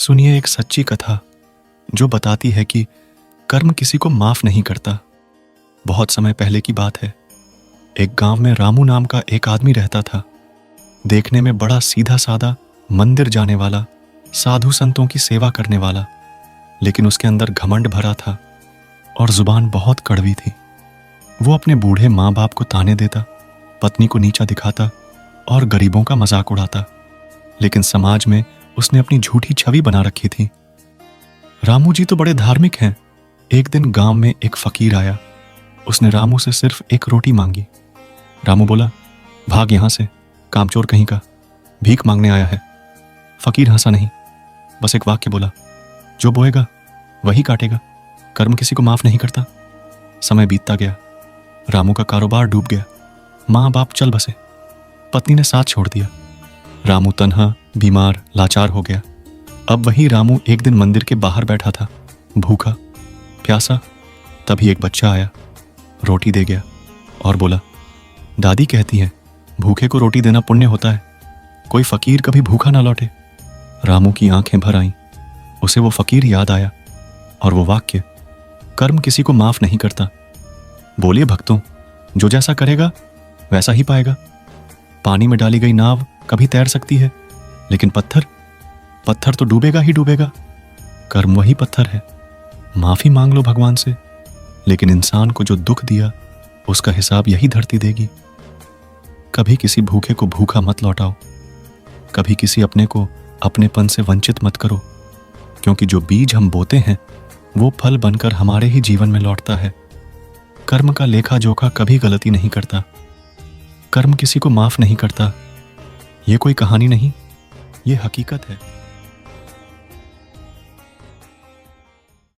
सुनिए एक सच्ची कथा जो बताती है कि कर्म किसी को माफ नहीं करता। बहुत समय पहले की बात है। एक गांव में रामू नाम का एक आदमी रहता था। देखने में बड़ा सीधा साधा, मंदिर जाने वाला, साधु संतों की सेवा करने वाला, लेकिन उसके अंदर घमंड भरा था और जुबान बहुत कड़वी थी। वो अपने बूढ़े माँ बाप को ताने देता, पत्नी को नीचा दिखाता और गरीबों का मजाक उड़ाता। लेकिन समाज में उसने अपनी झूठी छवि बना रखी थी। रामू जी तो बड़े धार्मिक हैं। एक दिन गांव में एक फकीर आया। उसने रामू से सिर्फ एक रोटी मांगी। रामू बोला, भाग यहां से, कामचोर कहीं का, भीख मांगने आया है। फकीर हंसा नहीं, बस एक वाक्य बोला, जो बोएगा वही काटेगा, कर्म किसी को माफ नहीं करता। समय बीतता गया। रामू का कारोबार डूब गया। माँ बाप चल बसे। पत्नी ने साथ छोड़ दिया। रामू तन्हा, बीमार, लाचार हो गया। अब वही रामू एक दिन मंदिर के बाहर बैठा था, भूखा प्यासा। तभी एक बच्चा आया, रोटी दे गया और बोला, दादी कहती है भूखे को रोटी देना पुण्य होता है, कोई फकीर कभी भूखा ना लौटे। रामू की आंखें भर आईं। उसे वो फकीर याद आया और वो वाक्य, कर्म किसी को माफ नहीं करता। बोलिए भक्तों, जो जैसा करेगा वैसा ही पाएगा। पानी में डाली गई नाव कभी तैर सकती है, लेकिन पत्थर तो डूबेगा ही डूबेगा। कर्म वही पत्थर है। माफी मांग लो भगवान से, लेकिन इंसान को जो दुख दिया उसका हिसाब यही धरती देगी। कभी किसी भूखे को भूखा मत लौटाओ। कभी किसी अपने को अपनेपन से वंचित मत करो, क्योंकि जो बीज हम बोते हैं वो फल बनकर हमारे ही जीवन में लौटता है। कर्म का लेखा जोखा कभी गलती नहीं करता। कर्म किसी को माफ नहीं करता। ये कोई कहानी नहीं, ये हकीकत है।